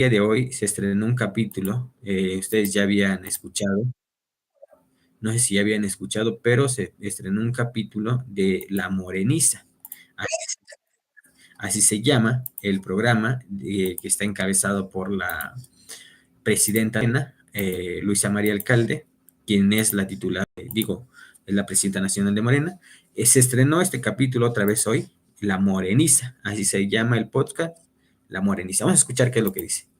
día de hoy se estrenó un capítulo, ustedes ya habían escuchado, no sé si ya habían escuchado, pero se estrenó un capítulo de La Moreniza. Así, así se llama el programa que está encabezado por la presidenta Luisa María Alcalde, quien es la titular, es la presidenta nacional de Morena. Se estrenó este capítulo otra vez hoy, La Moreniza, así se llama el podcast, La Moreniza. Vamos a escuchar qué es lo que dice.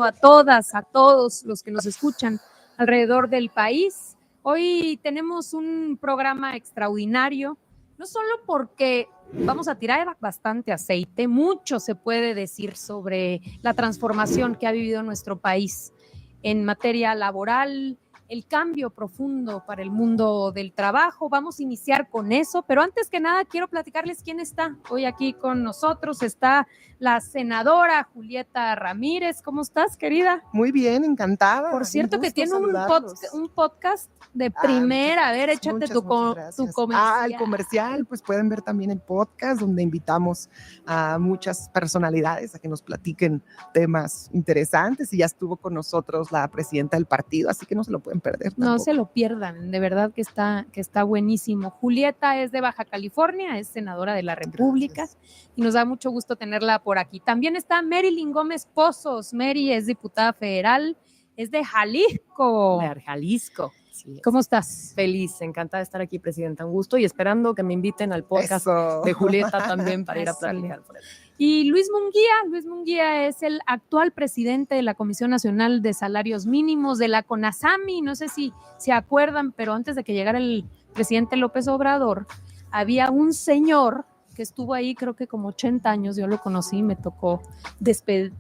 A todas, a todos los que nos escuchan alrededor del país. Hoy tenemos un programa extraordinario, no solo porque vamos a tirar bastante aceite, mucho se puede decir sobre la transformación que ha vivido nuestro país en materia laboral, el cambio profundo para el mundo del trabajo. Vamos a iniciar con eso, pero antes que nada quiero platicarles quién está hoy aquí con nosotros. Está la senadora Julieta Ramírez. ¿Cómo estás, querida? Muy bien, encantada. Por cierto que tiene un podcast de primera. A ver, échate tu comercial. El comercial, pues pueden ver también el podcast donde invitamos a muchas personalidades a que nos platiquen temas interesantes, y ya estuvo con nosotros la presidenta del partido, así que no se lo pueden perder tampoco. No se lo pierdan, de verdad que está buenísimo. Julieta es de Baja California, es senadora de la República. Gracias. Y nos da mucho gusto tenerla por aquí. También está Marilyn Gómez Pozos. Mary es diputada federal, es de Jalisco. De Jalisco. Sí, ¿cómo estás? Feliz, encantada de estar aquí, presidenta, un gusto, y esperando que me inviten al podcast de Julieta también para ir a platicar por él. Y Luis Munguía es el actual presidente de la Comisión Nacional de Salarios Mínimos de la CONASAMI. No sé si se acuerdan, pero antes de que llegara el presidente López Obrador, había un señor que estuvo ahí creo que como 80 años, yo lo conocí, me tocó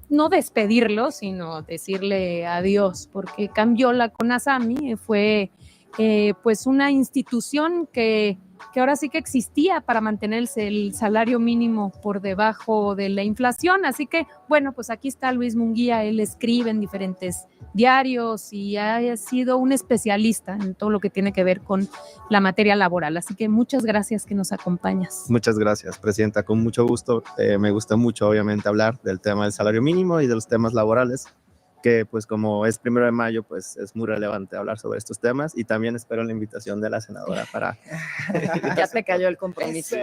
no despedirlo, sino decirle adiós, porque cambió la CONASAMI, fue pues una institución que ahora sí que existía para mantenerse el salario mínimo por debajo de la inflación. Así que, bueno, pues aquí está Luis Munguía, él escribe en diferentes diarios y ha sido un especialista en todo lo que tiene que ver con la materia laboral. Así que muchas gracias que nos acompañas. Muchas gracias, presidenta, con mucho gusto. Me gusta mucho, obviamente, hablar del tema del salario mínimo y de los temas laborales, que pues como es 1 de mayo, pues es muy relevante hablar sobre estos temas, y también espero la invitación de la senadora para... Ya te cayó el compromiso.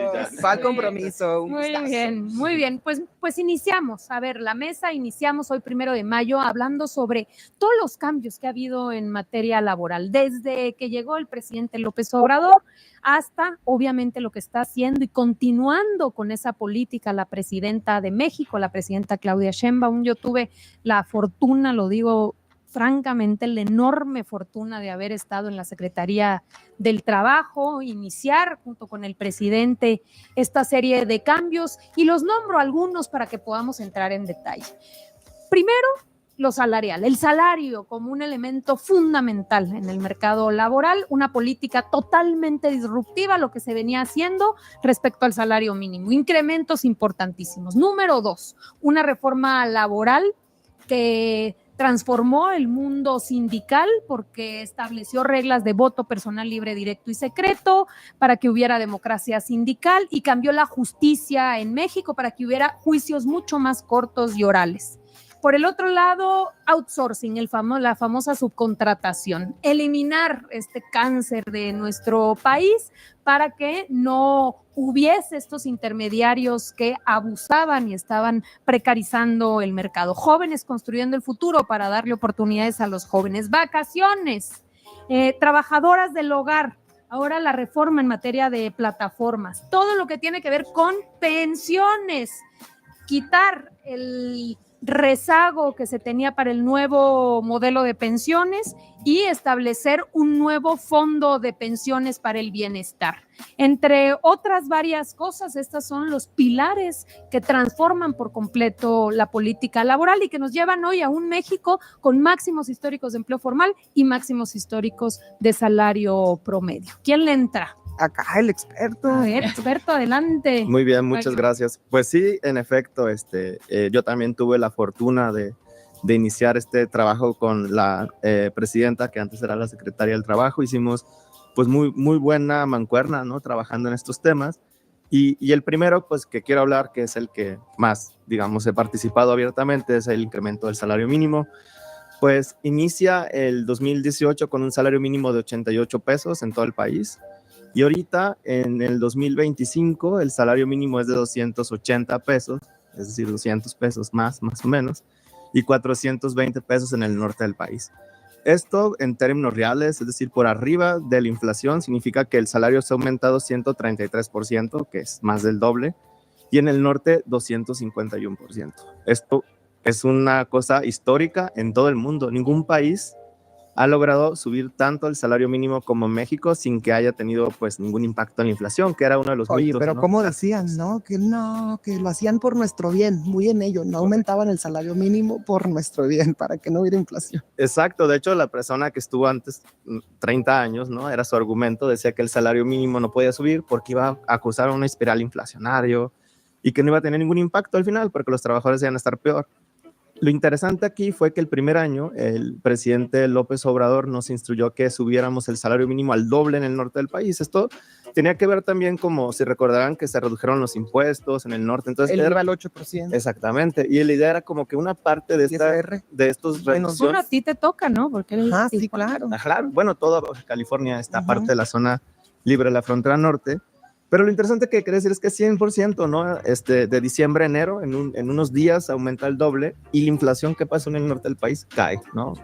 Va el compromiso. Muy bien, pues iniciamos, a ver, la mesa, iniciamos hoy 1 de mayo hablando sobre todos los cambios que ha habido en materia laboral, desde que llegó el presidente López Obrador hasta obviamente lo que está haciendo y continuando con esa política la presidenta de México, la presidenta Claudia Sheinbaum. Yo tuve la fortuna, lo digo francamente, la enorme fortuna de haber estado en la Secretaría del Trabajo, iniciar junto con el presidente esta serie de cambios, y los nombro algunos para que podamos entrar en detalle. Primero, lo salarial, el salario como un elemento fundamental en el mercado laboral, una política totalmente disruptiva, lo que se venía haciendo respecto al salario mínimo, incrementos importantísimos. Número 2, una reforma laboral que transformó el mundo sindical porque estableció reglas de voto personal libre, directo y secreto para que hubiera democracia sindical, y cambió la justicia en México para que hubiera juicios mucho más cortos y orales. Por el otro lado, outsourcing, la famosa subcontratación, eliminar este cáncer de nuestro país para que no hubiese estos intermediarios que abusaban y estaban precarizando el mercado. Jóvenes construyendo el futuro para darle oportunidades a los jóvenes. Vacaciones, trabajadoras del hogar. Ahora la reforma en materia de plataformas, todo lo que tiene que ver con pensiones, quitar el rezago que se tenía para el nuevo modelo de pensiones y establecer un nuevo fondo de pensiones para el bienestar. Entre otras varias cosas, estos son los pilares que transforman por completo la política laboral y que nos llevan hoy a un México con máximos históricos de empleo formal y máximos históricos de salario promedio. ¿Quién le entra? Acá el experto. A ver, experto, adelante. Muy bien, muchas gracias. Pues sí, en efecto, yo también tuve la fortuna de iniciar este trabajo con la presidenta, que antes era la secretaria del Trabajo. Hicimos pues muy buena mancuerna, ¿no? Trabajando en estos temas, Y el primero, pues, que quiero hablar, que es el que más, digamos, he participado abiertamente, es el incremento del salario mínimo. Pues inicia el 2018 con un salario mínimo de 88 pesos en todo el país. Y ahorita, en el 2025, el salario mínimo es de 280 pesos, es decir, 200 pesos más o menos, y 420 pesos en el norte del país. Esto en términos reales, es decir, por arriba de la inflación, significa que el salario se ha aumentado 133%, que es más del doble, y en el norte 251%. Esto es una cosa histórica en todo el mundo. Ningún país ha logrado subir tanto el salario mínimo como México sin que haya tenido pues ningún impacto en la inflación, que era uno de los Oye, mitos, pero ¿no? como decían, ¿no? Que lo hacían por nuestro bien, muy en ello, no aumentaban el salario mínimo por nuestro bien, para que no hubiera inflación. Exacto, de hecho la persona que estuvo antes 30 años, ¿no? Era su argumento, decía que el salario mínimo no podía subir porque iba a causar una espiral inflacionario y que no iba a tener ningún impacto al final porque los trabajadores iban a estar peor. Lo interesante aquí fue que el primer año el presidente López Obrador nos instruyó que subiéramos el salario mínimo al doble en el norte del país. Esto tenía que ver también, como si recordarán, que se redujeron los impuestos en el norte. Entonces, Él iba al 8%. Exactamente. Y la idea era como que una parte de, de estos reducciones. Bueno, a ti te toca, ¿no? Porque sí, claro. Claro. Bueno, toda Baja California está parte de la zona libre de la frontera norte. Pero lo interesante que quiere decir es que 100%, ¿no? De diciembre a enero, en unos días aumenta el doble y la inflación que pasa en el norte del país cae, ¿no?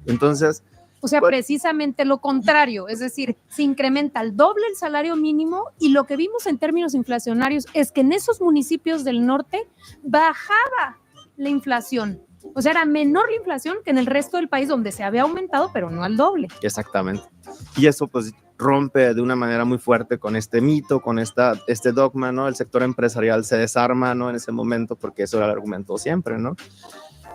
Entonces... O sea, precisamente lo contrario, es decir, se incrementa al doble el salario mínimo y lo que vimos en términos inflacionarios es que en esos municipios del norte bajaba la inflación. O sea, era menor la inflación que en el resto del país donde se había aumentado, pero no al doble. Exactamente. Y eso pues rompe de una manera muy fuerte con este mito, con este dogma, ¿no? El sector empresarial se desarma, ¿no? En ese momento, porque eso era el argumento siempre, ¿no?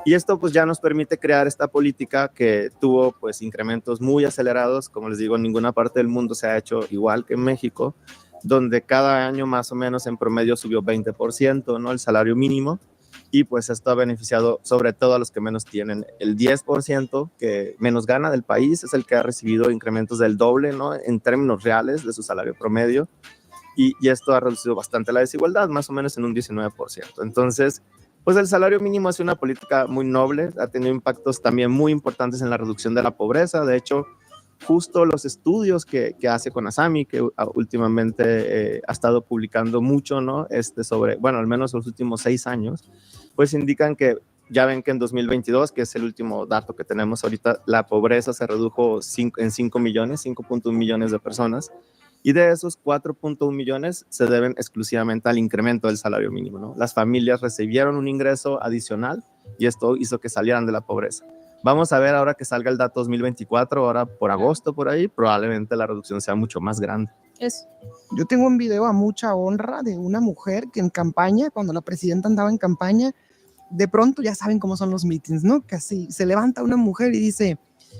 Y esto pues ya nos permite crear esta política que tuvo pues incrementos muy acelerados. Como les digo, en ninguna parte del mundo se ha hecho igual que en México, donde cada año más o menos en promedio subió 20%, ¿no? El salario mínimo. Y pues esto ha beneficiado sobre todo a los que menos tienen. El 10% que menos gana del país es el que ha recibido incrementos del doble, ¿no? En términos reales de su salario promedio. Y esto ha reducido bastante la desigualdad, más o menos en un 19%. Entonces, pues el salario mínimo es una política muy noble, ha tenido impactos también muy importantes en la reducción de la pobreza. De hecho, justo los estudios que hace Conasami, que últimamente ha estado publicando mucho, ¿no? Sobre, bueno, al menos los últimos 6 años, pues indican que ya ven que en 2022, que es el último dato que tenemos ahorita, la pobreza se redujo en 5 millones, 5.1 millones de personas, y de esos 4.1 millones se deben exclusivamente al incremento del salario mínimo, ¿no? Las familias recibieron un ingreso adicional y esto hizo que salieran de la pobreza. Vamos a ver ahora que salga el dato 2024, ahora por agosto, por ahí, probablemente la reducción sea mucho más grande. Yo tengo un video a mucha honra de una mujer que en campaña, cuando la presidenta andaba en campaña, de pronto ya saben cómo son los meetings, ¿no? Casi se levanta una mujer y dice: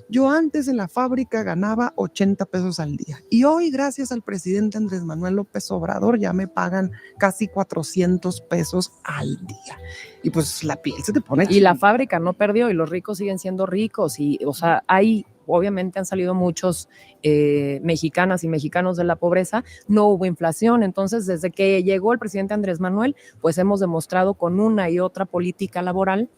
yo antes en la fábrica ganaba 80 pesos al día y hoy gracias al presidente Andrés Manuel López Obrador ya me pagan casi 400 pesos al día. Y pues la piel se te pone. Y la fábrica no perdió y los ricos siguen siendo ricos y, o sea, obviamente han salido muchos mexicanas y mexicanos de la pobreza, no hubo inflación. Entonces, desde que llegó el presidente Andrés Manuel, pues hemos demostrado con una y otra política laboral,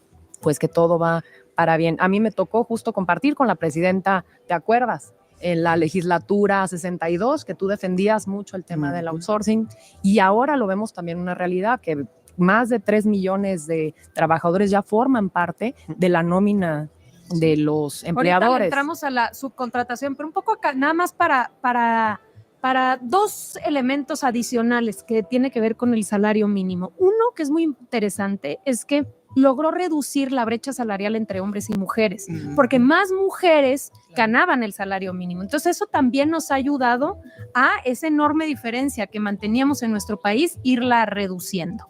pues que todo va para bien. A mí me tocó justo compartir con la presidenta, ¿te acuerdas? En la legislatura 62, que tú defendías mucho el tema del outsourcing, y ahora lo vemos también una realidad, que más de 3 millones de trabajadores ya forman parte de la nómina de los empleadores. Ahorita entramos a la subcontratación, pero un poco acá, nada más para 2 elementos adicionales que tiene que ver con el salario mínimo. Uno que es muy interesante es que logró reducir la brecha salarial entre hombres y mujeres, porque más mujeres ganaban el salario mínimo. Entonces eso también nos ha ayudado a esa enorme diferencia que manteníamos en nuestro país, irla reduciendo.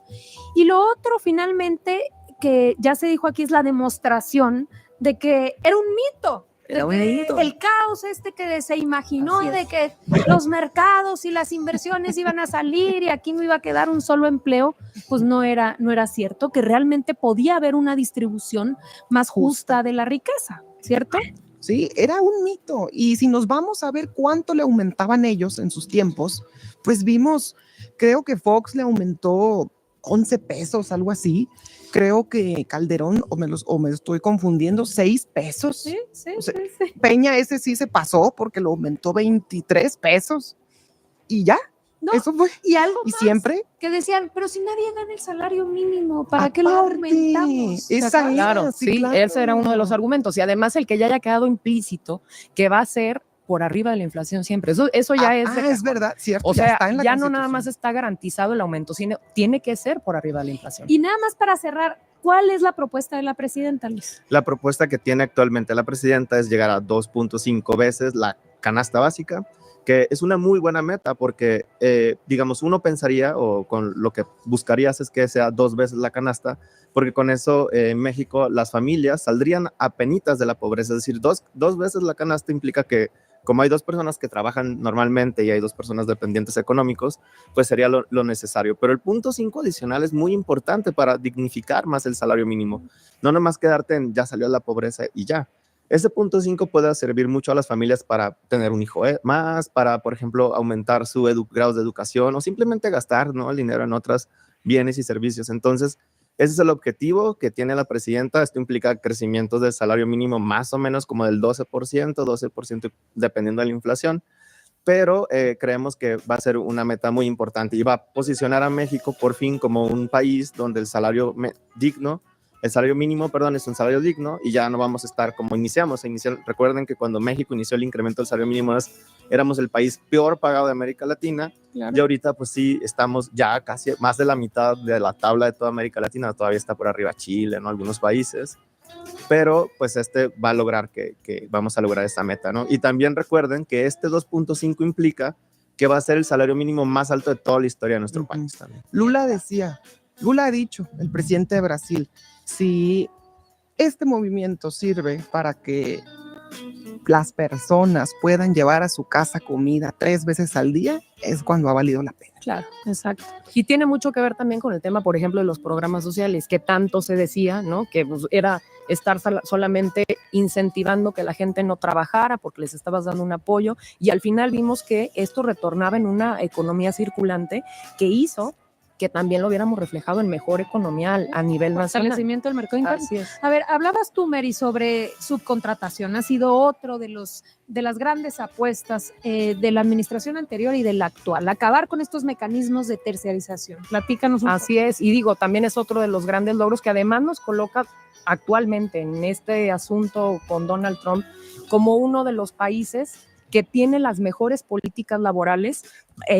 Y lo otro, finalmente, que ya se dijo aquí, es la demostración de que era un mito. El caos que se imaginó de que los mercados y las inversiones iban a salir y aquí no iba a quedar un solo empleo, pues no era cierto, que realmente podía haber una distribución más justa de la riqueza, ¿cierto? ¿sí? Era un mito. Y si nos vamos a ver cuánto le aumentaban ellos en sus tiempos, pues vimos, creo que Fox le aumentó 11 pesos, algo así. Creo que Calderón, o me estoy confundiendo, 6 pesos. Sí, sí, O sea, sí, sí. Peña ese sí se pasó porque lo aumentó 23 pesos. Y ya, No, eso fue. y algo Y más, siempre que decían, pero si nadie gana el salario mínimo, ¿para qué lo aparte, aumentamos? ¿Te esa acuerdas? Claro, sí, sí, claro. ese era uno de los argumentos. Y además el que ya haya quedado implícito que va a ser por arriba de la inflación siempre. Eso ya es de es cajón. verdad, cierto. O sea, está en la ya no nada más Constitución. está garantizado el aumento, sino tiene que ser por arriba de la inflación. Y nada más para cerrar, ¿cuál es la propuesta de la presidenta, Luis? La propuesta que tiene actualmente la presidenta es llegar a 2.5 veces la canasta básica, que es una muy buena meta porque, digamos, uno pensaría o con lo que buscarías es que sea 2 veces la canasta, porque con eso en México las familias saldrían apenitas de la pobreza, es decir, dos veces la canasta implica que como hay 2 personas que trabajan normalmente y hay 2 personas dependientes económicos, pues sería lo necesario. Pero el punto 5 adicional es muy importante para dignificar más el salario mínimo. No nomás quedarte en ya salió la pobreza y ya. Ese punto 5 puede servir mucho a las familias para tener un hijo más, para, por ejemplo, aumentar su grados de educación o simplemente gastar, ¿no?, el dinero en otros bienes y servicios. Entonces, ese es el objetivo que tiene la presidenta. Esto implica crecimientos del salario mínimo más o menos como del 12% dependiendo de la inflación, pero creemos que va a ser una meta muy importante y va a posicionar a México por fin como un país donde el salario mínimo, perdón, es un salario digno y ya no vamos a estar como iniciamos. Recuerden que cuando México inició el incremento del salario mínimo éramos el país peor pagado de América Latina. Claro. Y ahorita pues sí estamos ya casi más de la mitad de la tabla de toda América Latina, todavía está por arriba Chile, ¿no?, algunos países, pero pues va a lograr que vamos a lograr esta meta, ¿no? Y también recuerden que este 2.5 implica que va a ser el salario mínimo más alto de toda la historia de nuestro país también. Lula ha dicho, el presidente de Brasil, si este movimiento sirve para que las personas puedan llevar a su casa comida 3 veces al día, es cuando ha valido la pena. Claro, exacto. Y tiene mucho que ver también con el tema, por ejemplo, de los programas sociales, que tanto se decía, ¿no?, que pues, era estar solamente incentivando que la gente no trabajara porque les estabas dando un apoyo, y al final vimos que esto retornaba en una economía circulante que hizo que también lo viéramos reflejado en mejor economía a nivel nacional. Establecimiento del mercado interno. Así es. A ver, hablabas tú, Mary, sobre subcontratación. Ha sido otro de las grandes apuestas de la administración anterior y de la actual, acabar con estos mecanismos de terciarización. Platícanos un poco. Así es, y digo, también es otro de los grandes logros que además nos coloca actualmente en este asunto con Donald Trump como uno de los países que tiene las mejores políticas laborales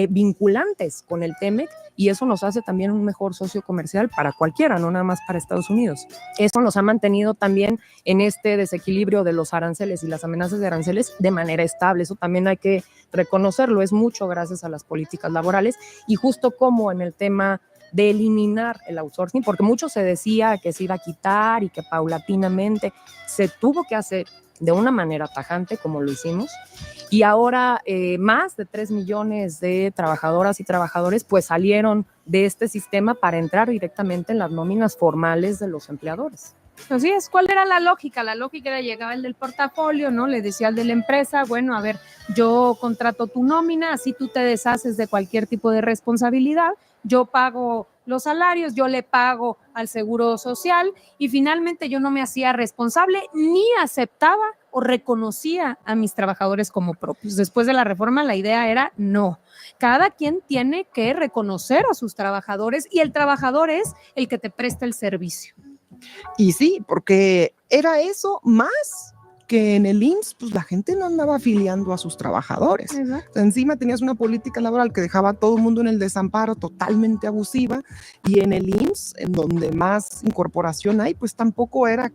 vinculantes con el TEMEC, y eso nos hace también un mejor socio comercial para cualquiera, no nada más para Estados Unidos. Eso nos ha mantenido también en este desequilibrio de los aranceles y las amenazas de aranceles de manera estable. Eso también hay que reconocerlo, es mucho gracias a las políticas laborales, y justo como en el tema de eliminar el outsourcing, porque mucho se decía que se iba a quitar y que paulatinamente se tuvo que hacer de una manera tajante como lo hicimos, y ahora más de 3 millones de trabajadoras y trabajadores pues salieron de este sistema para entrar directamente en las nóminas formales de los empleadores. Así es. ¿Cuál era la lógica? La lógica era, llegaba el del portafolio, ¿no? Le decía al de la empresa, bueno, a ver, yo contrato tu nómina, así tú te deshaces de cualquier tipo de responsabilidad, yo pago los salarios, yo le pago al seguro social, y finalmente yo no me hacía responsable ni aceptaba o reconocía a mis trabajadores como propios. Después de la reforma, la idea era no. Cada quien tiene que reconocer a sus trabajadores, y el trabajador es el que te presta el servicio. Y sí, porque era eso más que en el IMSS, pues la gente no andaba afiliando a sus trabajadores. Exacto. Encima tenías una política laboral que dejaba a todo el mundo en el desamparo, totalmente abusiva, y en el IMSS, en donde más incorporación hay, pues tampoco era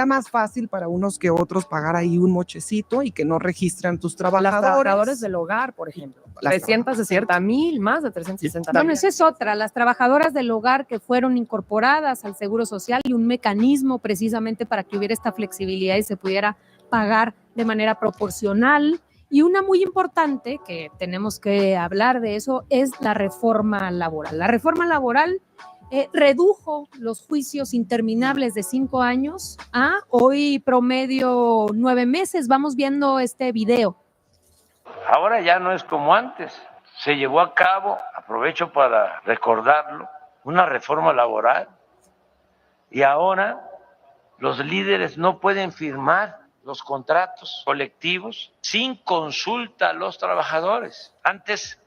más fácil para unos que otros pagar ahí un mochecito y que no registran tus trabajadores. Las trabajadoras del hogar, por ejemplo, 360,000, más de 360,000. Bueno, esa es otra, las trabajadoras del hogar que fueron incorporadas al Seguro Social, y un mecanismo precisamente para que hubiera esta flexibilidad y se pudiera pagar de manera proporcional. Y una muy importante, que tenemos que hablar de eso, es la reforma laboral. La reforma laboral redujo los juicios interminables de 5 años a hoy promedio 9 meses. Vamos viendo este video. Ahora ya no es como antes. Se llevó a cabo, aprovecho para recordarlo, una reforma laboral y ahora los líderes no pueden firmar los contratos colectivos sin consulta a los trabajadores. Antes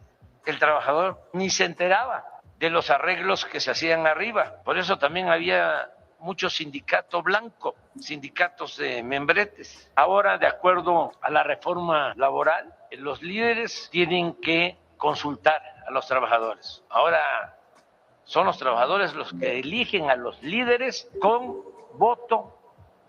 el trabajador ni se enteraba de los arreglos que se hacían arriba. Por eso también había mucho sindicato blanco, sindicatos de membretes. Ahora, de acuerdo a la reforma laboral, los líderes tienen que consultar a los trabajadores. Ahora son los trabajadores los que eligen a los líderes con voto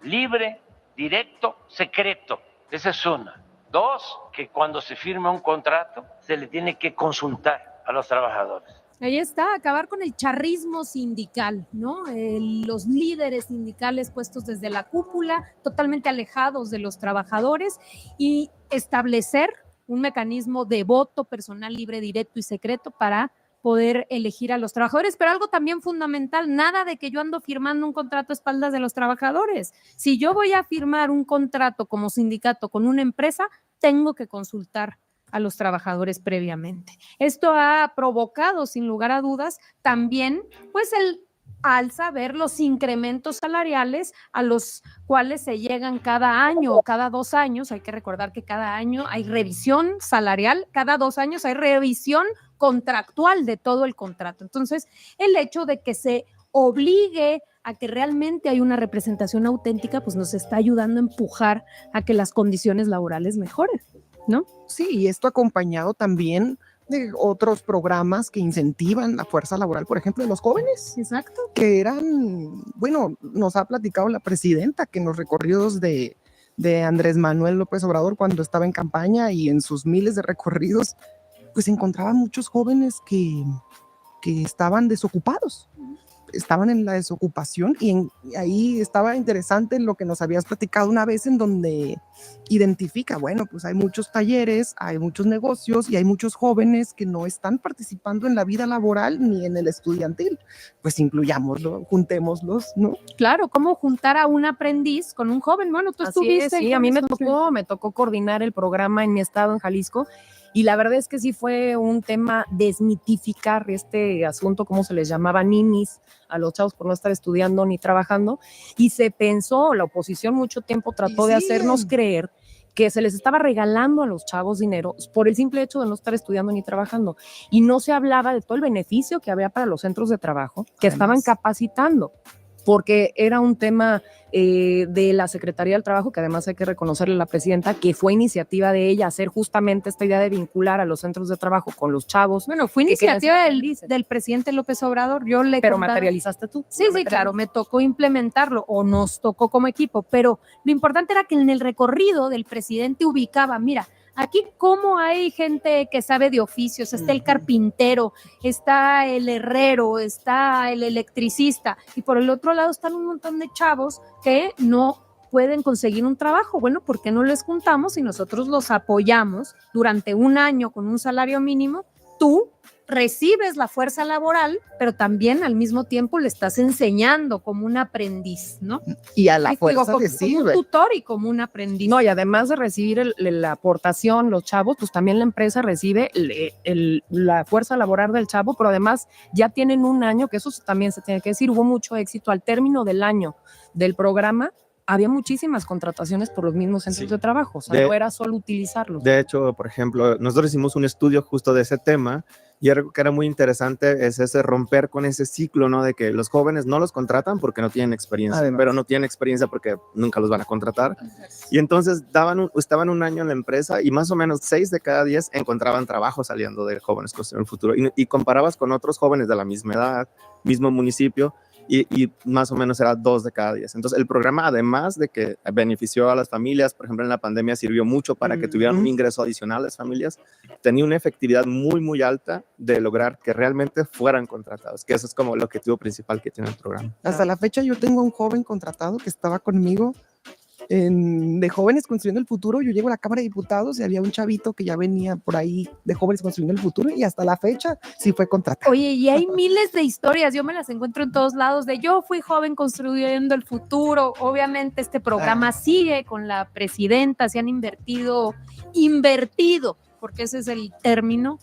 libre, directo, secreto. Esa es una. 2, que cuando se firma un contrato se le tiene que consultar a los trabajadores. Ahí está, acabar con el charrismo sindical, ¿no? Los líderes sindicales puestos desde la cúpula, totalmente alejados de los trabajadores, y establecer un mecanismo de voto personal libre, directo y secreto para poder elegir a los trabajadores. Pero algo también fundamental, nada de que yo ando firmando un contrato a espaldas de los trabajadores. Si yo voy a firmar un contrato como sindicato con una empresa, tengo que consultar a los trabajadores previamente. Esto ha provocado, sin lugar a dudas, también pues el alza, ver los incrementos salariales a los cuales se llegan cada año o cada 2 años. Hay que recordar que cada año hay revisión salarial, cada 2 años hay revisión contractual de todo el contrato. Entonces, el hecho de que se obligue a que realmente hay una representación auténtica, pues nos está ayudando a empujar a que las condiciones laborales mejoren, ¿no? Sí, y esto acompañado también de otros programas que incentivan la fuerza laboral, por ejemplo, de los jóvenes. Exacto. Que eran, bueno, nos ha platicado la presidenta que en los recorridos de Andrés Manuel López Obrador cuando estaba en campaña y en sus miles de recorridos, pues encontraban muchos jóvenes que estaban desocupados. Estaban en la desocupación y ahí estaba interesante lo que nos habías platicado una vez en donde identifica, bueno, pues hay muchos talleres, hay muchos negocios y hay muchos jóvenes que no están participando en la vida laboral ni en el estudiantil. Pues incluyámoslo, juntémoslos, ¿no? Claro, ¿cómo juntar a un aprendiz con un joven? Bueno, tú estuviste. Sí, a mí me tocó coordinar el programa en mi estado, en Jalisco. Y la verdad es que sí fue un tema desmitificar este asunto, como se les llamaba, ninis, a los chavos por no estar estudiando ni trabajando. Y se pensó, la oposición mucho tiempo trató de hacernos creer que se les estaba regalando a los chavos dinero por el simple hecho de no estar estudiando ni trabajando. Y no se hablaba de todo el beneficio que había para los centros de trabajo que estaban capacitando, porque era un tema de la Secretaría del Trabajo, que además hay que reconocerle a la presidenta, que fue iniciativa de ella hacer justamente esta idea de vincular a los centros de trabajo con los chavos. Bueno, fue iniciativa del presidente López Obrador. Pero materializaste tú. Sí, claro, me tocó implementarlo o nos tocó como equipo, pero lo importante era que en el recorrido del presidente ubicaba, mira, aquí cómo hay gente que sabe de oficios, está el carpintero, está el herrero, está el electricista, y por el otro lado están un montón de chavos que no pueden conseguir un trabajo. Bueno, ¿por qué no les juntamos y nosotros los apoyamos durante un año con un salario mínimo? Tú recibes la fuerza laboral, pero también al mismo tiempo le estás enseñando como un aprendiz, ¿no? Y a la fuerza le sirve. Como un tutor y como un aprendiz. No, y además de recibir la aportación, los chavos, pues también la empresa recibe la fuerza laboral del chavo, pero además ya tienen un año, que eso también se tiene que decir, hubo mucho éxito. Al término del año del programa, había muchísimas contrataciones por los mismos centros de trabajo, o sea, no era solo utilizarlos. De hecho, por ejemplo, nosotros hicimos un estudio justo de ese tema y algo que era muy interesante es ese romper con ese ciclo, ¿no? De que los jóvenes no los contratan porque no tienen experiencia, pero no tienen experiencia porque nunca los van a contratar. Y entonces estaban un año en la empresa y más o menos 6 de cada 10 encontraban trabajo saliendo de Jóvenes Construyendo el Futuro. Y comparabas con otros jóvenes de la misma edad, mismo municipio, y más o menos era 2 de cada 10. Entonces el programa, además de que benefició a las familias, por ejemplo en la pandemia sirvió mucho para que tuvieran un ingreso adicional las familias, tenía una efectividad muy muy alta de lograr que realmente fueran contratados, que eso es como el objetivo principal que tiene el programa. Hasta la fecha yo tengo un joven contratado que estaba conmigo de Jóvenes Construyendo el Futuro. Yo llego a la Cámara de Diputados y había un chavito que ya venía por ahí de Jóvenes Construyendo el Futuro y hasta la fecha sí fue contratado. Oye, y hay miles de historias, yo me las encuentro en todos lados, de yo fui joven construyendo el futuro. Obviamente este programa sigue con la presidenta, se han invertido, porque ese es el término,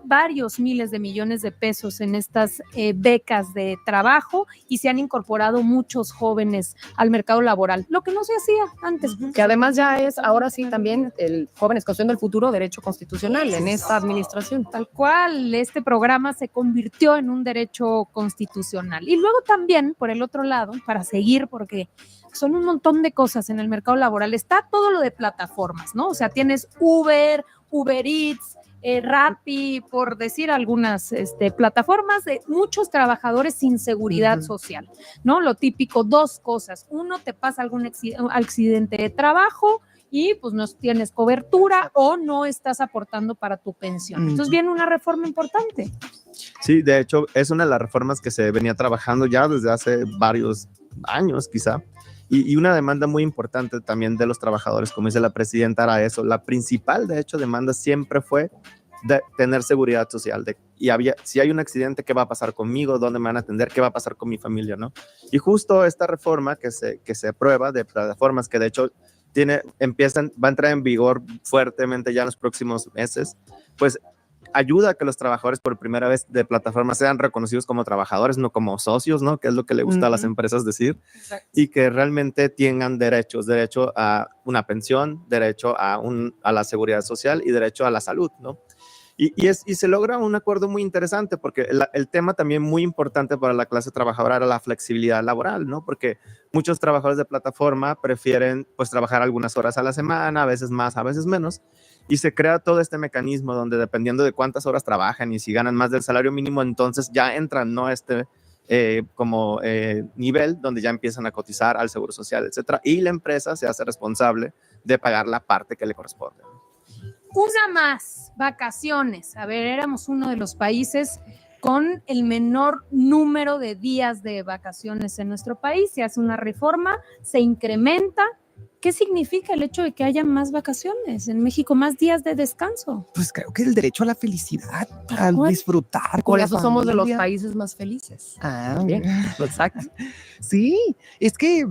varios miles de millones de pesos en estas becas de trabajo, y se han incorporado muchos jóvenes al mercado laboral, lo que no se hacía antes. Que además ya es, ahora sí, también el Jóvenes Construyendo el Futuro, derecho constitucional en esta administración. Tal cual, este programa se convirtió en un derecho constitucional. Y luego también, por el otro lado, para seguir, porque son un montón de cosas en el mercado laboral, está todo lo de plataformas, ¿no? O sea, tienes Uber Eats, Rappi, por decir algunas plataformas de muchos trabajadores sin seguridad social, ¿no? Lo típico, dos cosas. Uno, te pasa algún accidente de trabajo y pues no tienes cobertura o no estás aportando para tu pensión. Entonces viene una reforma importante. Sí, de hecho, es una de las reformas que se venía trabajando ya desde hace varios años, quizá. Y una demanda muy importante también de los trabajadores, como dice la presidenta, era eso. La principal, de hecho, demanda siempre fue de tener seguridad social. Si hay un accidente, ¿qué va a pasar conmigo? ¿Dónde me van a atender? ¿Qué va a pasar con mi familia? ¿No? Y justo esta reforma que se aprueba de plataformas, que de hecho va a entrar en vigor fuertemente ya en los próximos meses, pues ayuda a que los trabajadores por primera vez de plataformas sean reconocidos como trabajadores, no como socios, ¿no? Que es lo que le gusta a las empresas decir. Exacto. Y que realmente tengan derecho a una pensión, derecho a la seguridad social y derecho a la salud, ¿no? Y se logra un acuerdo muy interesante, porque el tema también muy importante para la clase trabajadora era la flexibilidad laboral, ¿no? Porque muchos trabajadores de plataforma prefieren pues trabajar algunas horas a la semana, a veces más, a veces menos, y se crea todo este mecanismo donde dependiendo de cuántas horas trabajan y si ganan más del salario mínimo, entonces ya entran, ¿no? Nivel donde ya empiezan a cotizar al Seguro Social, etcétera, y la empresa se hace responsable de pagar la parte que le corresponde. Una más, vacaciones. A ver, éramos uno de los países con el menor número de días de vacaciones en nuestro país. Se hace una reforma, se incrementa. ¿Qué significa el hecho de que haya más vacaciones en México, más días de descanso? Pues creo que el derecho a la felicidad, a disfrutar. Por eso somos de los países más felices. Bien, exacto. Sí, es que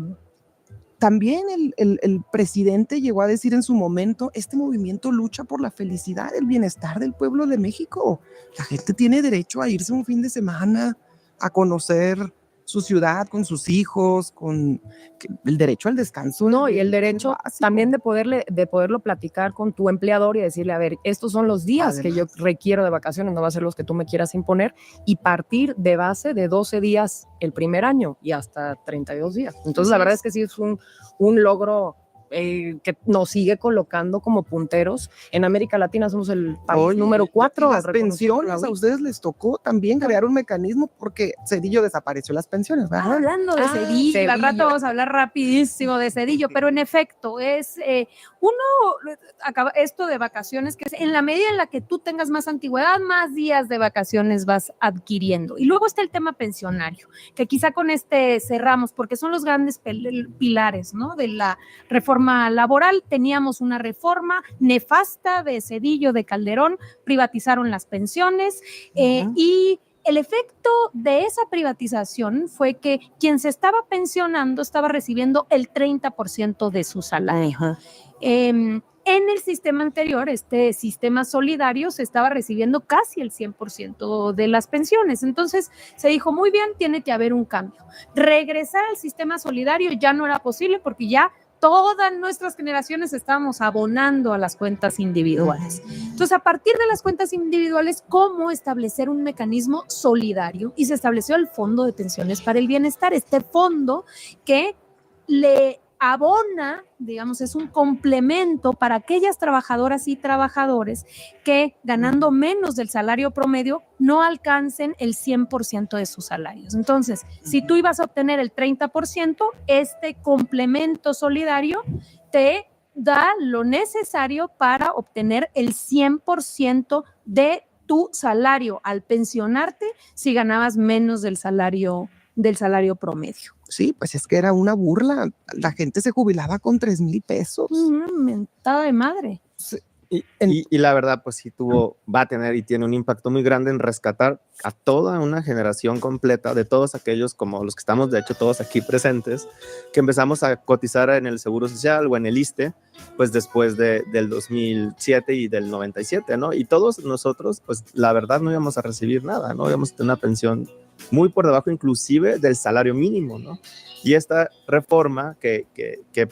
también el presidente llegó a decir en su momento, este movimiento lucha por la felicidad, el bienestar del pueblo de México. La gente tiene derecho a irse un fin de semana, a conocer su ciudad con sus hijos, con el derecho al descanso. No, y el derecho también de poderlo platicar con tu empleador y decirle, a ver, estos son los días que yo requiero de vacaciones, no va a ser los que tú me quieras imponer, y partir de base de 12 días el primer año y hasta 32 días. Entonces, la verdad es que sí es un logro que nos sigue colocando como punteros. En América Latina somos el país número 4. Las pensiones, a ustedes les tocó también crear un mecanismo porque Cedillo desapareció las pensiones, ¿verdad? Hablando de Cedillo, al rato vamos a hablar rapidísimo de Cedillo, pero en efecto es esto de vacaciones, que es en la medida en la que tú tengas más antigüedad, más días de vacaciones vas adquiriendo. Y luego está el tema pensionario, que quizá con cerramos, porque son los grandes pilares, ¿no? De la reforma laboral. Teníamos una reforma nefasta de Cedillo, de Calderón, privatizaron las pensiones y el efecto de esa privatización fue que quien se estaba pensionando estaba recibiendo el 30% de su salario. En el sistema anterior, este sistema solidario, se estaba recibiendo casi el 100% de las pensiones. Entonces se dijo, muy bien, tiene que haber un cambio. Regresar al sistema solidario ya no era posible porque ya todas nuestras generaciones estábamos abonando a las cuentas individuales. Entonces, a partir de las cuentas individuales, ¿cómo establecer un mecanismo solidario? Y se estableció el Fondo de Pensiones para el Bienestar, este fondo que le abona, digamos, es un complemento para aquellas trabajadoras y trabajadores que ganando menos del salario promedio no alcancen el 100% de sus salarios. Entonces, si tú ibas a obtener el 30%, este complemento solidario te da lo necesario para obtener el 100% de tu salario al pensionarte si ganabas menos del salario promedio. Sí, pues es que era una burla. La gente se jubilaba con 3,000 pesos. Una mentada de madre. Y la verdad, pues sí va a tener y tiene un impacto muy grande en rescatar a toda una generación completa de todos aquellos, como los que estamos de hecho todos aquí presentes, que empezamos a cotizar en el Seguro Social o en el ISSSTE, pues después del 2007 y del 97, ¿no? Y todos nosotros, pues la verdad no íbamos a recibir nada, ¿no? Íbamos a tener una pensión muy por debajo inclusive del salario mínimo, ¿no? Y esta reforma que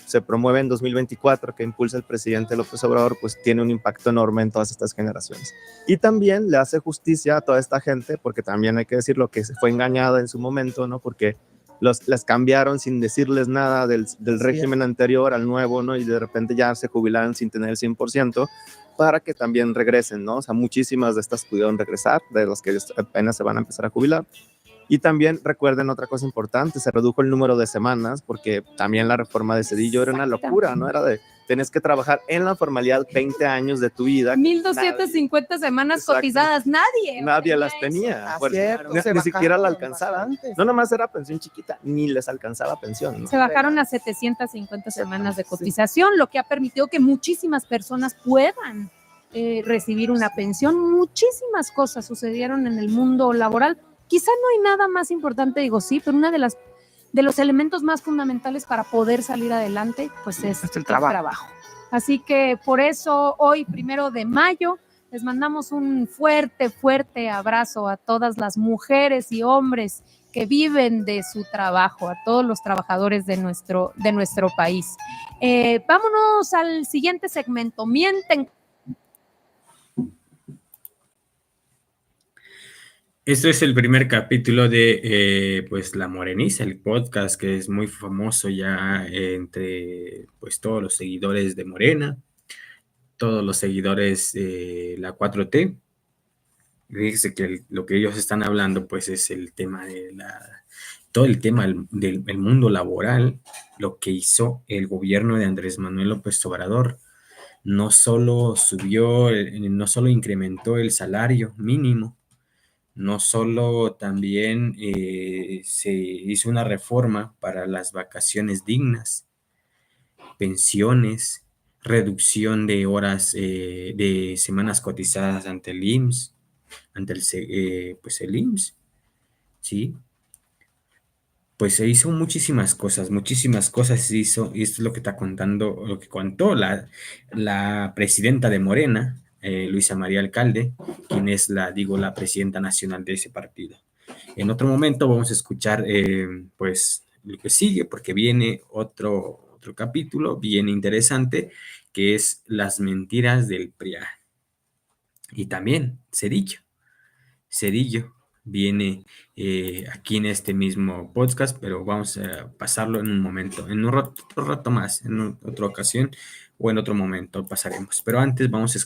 se promueve en 2024, que impulsa el presidente López Obrador, pues tiene un impacto enorme en todas estas generaciones. Y también le hace justicia a toda esta gente, porque también hay que decirlo que se fue engañada en su momento, ¿no? Porque les cambiaron sin decirles nada del régimen anterior al nuevo, ¿no? Y de repente ya se jubilaron sin tener el 100%, para que también regresen, ¿no? O sea, muchísimas de estas pudieron regresar, de los que apenas se van a empezar a jubilar. Y también recuerden otra cosa importante, se redujo el número de semanas, porque también la reforma de Zedillo era una locura, ¿no? Era de, tenés que trabajar en la formalidad 20 años de tu vida. 1,250 semanas Exacto. cotizadas, nadie las tenía. Cierto, Ni siquiera la alcanzaba. bastante. No nomás era pensión chiquita, ni les alcanzaba pensión, ¿no? Se bajaron a 750 semanas de cotización, lo que ha permitido que muchísimas personas puedan recibir una pensión. Muchísimas cosas sucedieron en el mundo laboral. Quizá no hay nada más importante, digo sí, pero una de los elementos más fundamentales para poder salir adelante, pues es el trabajo. Así que por eso hoy, 1 de mayo, les mandamos un fuerte, fuerte abrazo a todas las mujeres y hombres que viven de su trabajo, a todos los trabajadores de nuestro país. Vámonos al siguiente segmento. Mienten. Esto es el primer capítulo de pues La Moreniza, el podcast que es muy famoso ya entre pues todos los seguidores de Morena, todos los seguidores de la 4T. Fíjese que lo que ellos están hablando pues es el tema de todo el tema del mundo laboral, lo que hizo el gobierno de Andrés Manuel López Obrador. No solo no solo incrementó el salario mínimo, no solo también se hizo una reforma para las vacaciones dignas, pensiones, reducción de horas de semanas cotizadas ante el IMSS, pues el IMSS, ¿sí? Pues se hizo muchísimas cosas se hizo, y esto es lo que está contando, lo que contó la presidenta de Morena, Luisa María Alcalde, quien es la presidenta nacional de ese partido. En otro momento vamos a escuchar, pues, lo que sigue, porque viene otro capítulo bien interesante, que es las mentiras del PRIAN. Y también Cedillo viene aquí en este mismo podcast, pero vamos a pasarlo en un momento, en otro rato más, en otra ocasión o en otro momento pasaremos. Pero antes vamos a